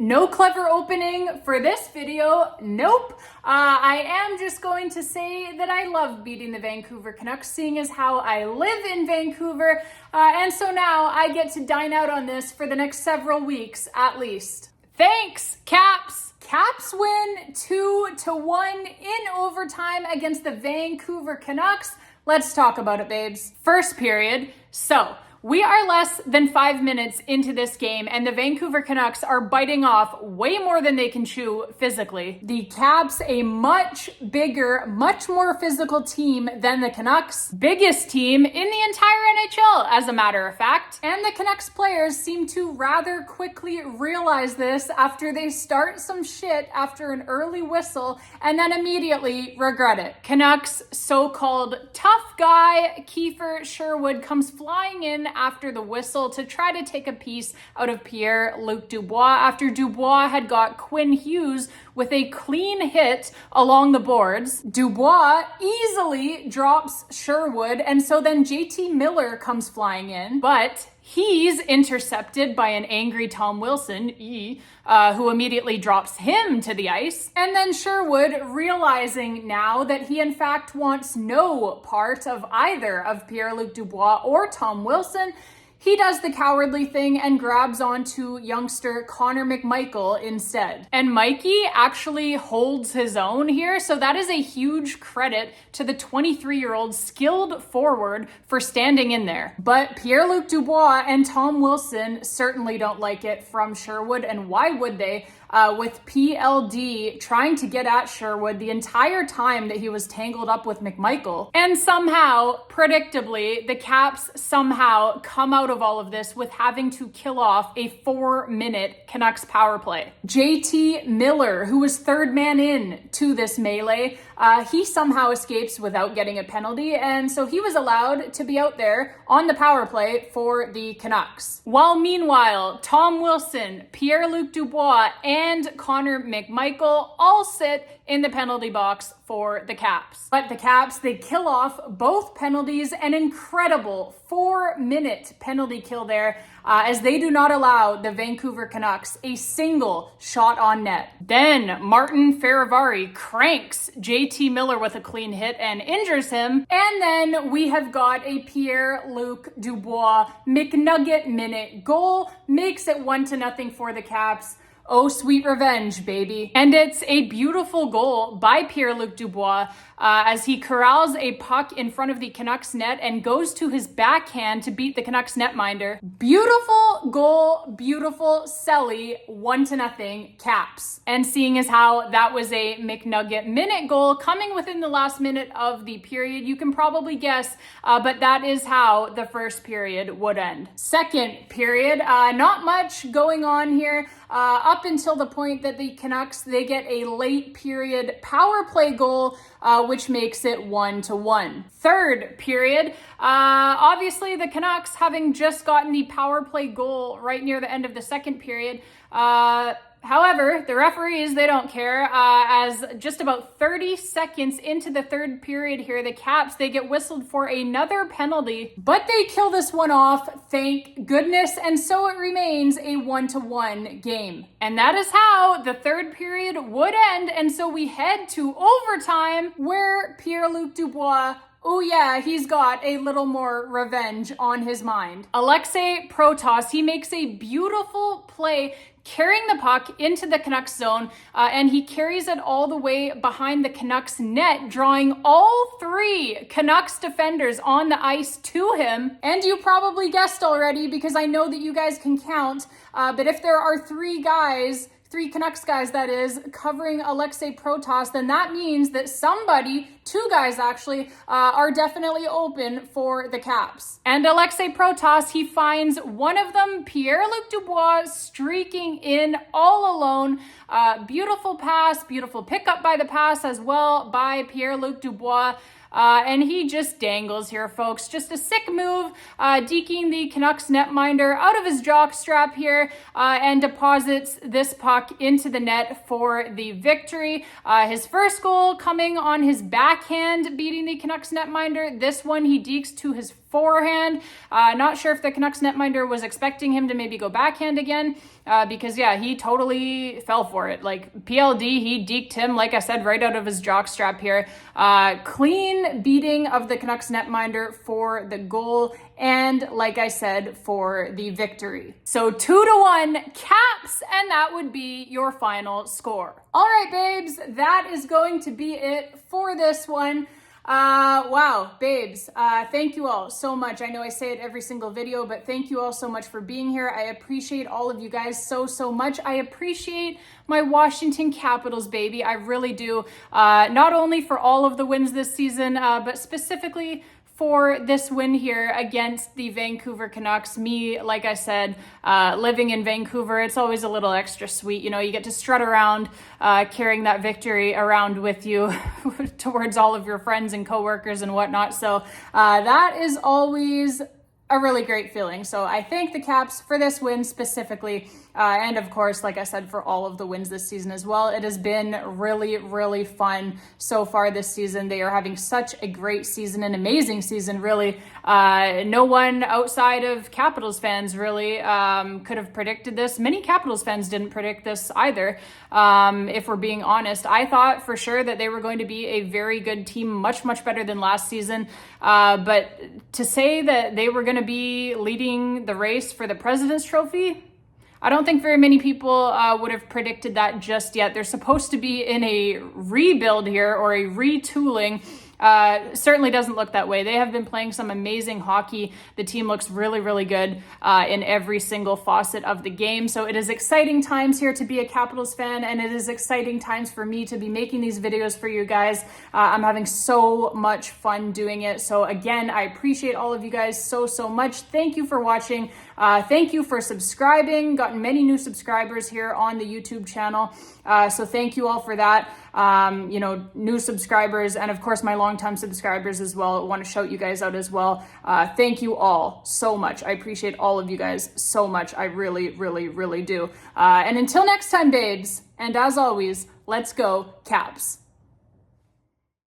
No clever opening for this video, nope. I am just going to say that I love beating the Vancouver Canucks, seeing as how I live in Vancouver, and so now I get to dine out on this for the next several weeks at least. Thanks, Caps! Caps win 2-1 in overtime against the Vancouver Canucks. Let's talk about it, babes. First period, we are less than 5 minutes into this game, and the Vancouver Canucks are biting off way more than they can chew physically. The Caps, a much bigger, much more physical team than the Canucks. Biggest team in the entire NHL, as a matter of fact. And the Canucks players seem to rather quickly realize this after they start some shit after an early whistle and then immediately regret it. Canucks so-called tough guy Kiefer Sherwood comes flying in after the whistle to try to take a piece out of Pierre-Luc Dubois after Dubois had got Quinn Hughes with a clean hit along the boards. Dubois easily drops Sherwood, and so then JT Miller comes flying in, but he's intercepted by an angry Tom Wilson, who immediately drops him to the ice. And then Sherwood, realizing now that he in fact wants no part of either of Pierre-Luc Dubois or Tom Wilson, he does the cowardly thing and grabs onto youngster Connor McMichael instead. And Mikey actually holds his own here, so that is a huge credit to the 23-year-old skilled forward for standing in there. But Pierre-Luc Dubois and Tom Wilson certainly don't like it from Sherwood, and why would they? With PLD trying to get at Sherwood the entire time that he was tangled up with McMichael. And somehow, predictably, the Caps somehow come out of all of this with having to kill off a 4-minute Canucks power play. JT Miller, who was third man in to this melee, he somehow escapes without getting a penalty, and so he was allowed to be out there on the power play for the Canucks. While meanwhile, Tom Wilson, Pierre-Luc Dubois, and Connor McMichael all sit in the penalty box for the Caps. But the Caps, they kill off both penalties, an incredible 4-minute penalty kill there, as they do not allow the Vancouver Canucks a single shot on net. Then Martin Feravari cranks JT Miller with a clean hit and injures him. And then we have got a Pierre-Luc Dubois McNugget minute goal, makes it 1-0 for the Caps. Oh, sweet revenge, baby. And it's a beautiful goal by Pierre-Luc Dubois as he corrals a puck in front of the Canucks net and goes to his backhand to beat the Canucks netminder. Beautiful goal, beautiful Selly, 1-0 Caps. And seeing as how that was a McNugget minute goal coming within the last minute of the period, you can probably guess, but that is how the first period would end. Second period, not much going on here. Up until the point that the Canucks, they get a late period power play goal, which makes it 1-1. Third period, obviously the Canucks, having just gotten the power play goal right near the end of the second period, however, the referees, they don't care, as just about 30 seconds into the third period here, the Caps, they get whistled for another penalty, but they kill this one off, thank goodness, and so it remains a 1-1 game. And that is how the third period would end, and so we head to overtime, where Pierre-Luc Dubois, oh yeah, he's got a little more revenge on his mind. Alexei Protas, he makes a beautiful play carrying the puck into the Canucks zone, and he carries it all the way behind the Canucks net, drawing all 3 Canucks defenders on the ice to him. And you probably guessed already, because I know that you guys can count, but if there are 3 Canucks guys, that is, covering Alexei Protas, then that means that somebody, 2 guys actually, are definitely open for the Caps. And Alexei Protas, he finds one of them, Pierre-Luc Dubois, streaking in all alone. Beautiful pass, beautiful pickup by the pass as well by Pierre-Luc Dubois. And he just dangles here, folks. Just a sick move, deking the Canucks netminder out of his jockstrap here, and deposits this puck into the net for the victory. His first goal coming on his backhand, beating the Canucks netminder. This one he dekes to his forehand. Not sure if the Canucks netminder was expecting him to maybe go backhand again, because yeah, he totally fell for it. Like PLD, he deked him, like I said, right out of his jockstrap here. Clean beating of the Canucks netminder for the goal, and like I said, for the victory. So 2-1 Caps, and that would be your final score. All right, babes, that is going to be it for this one. Wow, babes, thank you all so much. I know I say it every single video, but thank you all so much for being here. I appreciate all of you guys so much. I appreciate my Washington Capitals, baby. I really do. Not only for all of the wins this season, but specifically for this win here against the Vancouver Canucks. Me, like I said, living in Vancouver, it's always a little extra sweet. You know, you get to strut around, carrying that victory around with you towards all of your friends and coworkers and whatnot. So that is always a really great feeling. So I thank the Caps for this win specifically. And of course, like I said, for all of the wins this season as well. It has been really fun so far this season. They are having such a great season, an amazing season, really. No one outside of Capitals fans really could have predicted this. Many Capitals fans didn't predict this either. If we're being honest, I thought for sure that they were going to be a very good team, much better than last season. But to say that they were going to be leading the race for the President's Trophy, I don't think very many people would have predicted that just yet. They're supposed to be in a rebuild here, or a retooling. Certainly doesn't look that way. They have been playing some amazing hockey. The team looks really good in every single facet of the game. So it is exciting times here to be a Capitals fan, and it is exciting times for me to be making these videos for you guys. I'm having so much fun doing it. So again, I appreciate all of you guys so much. Thank you for watching. Thank you for subscribing. Gotten many new subscribers here on the YouTube channel. So thank you all for that. You know, new subscribers, and of course my longtime subscribers as well. I want to shout you guys out as well. Thank you all so much. I appreciate all of you guys so much. I really do. And until next time, babes, and as always, let's go Caps.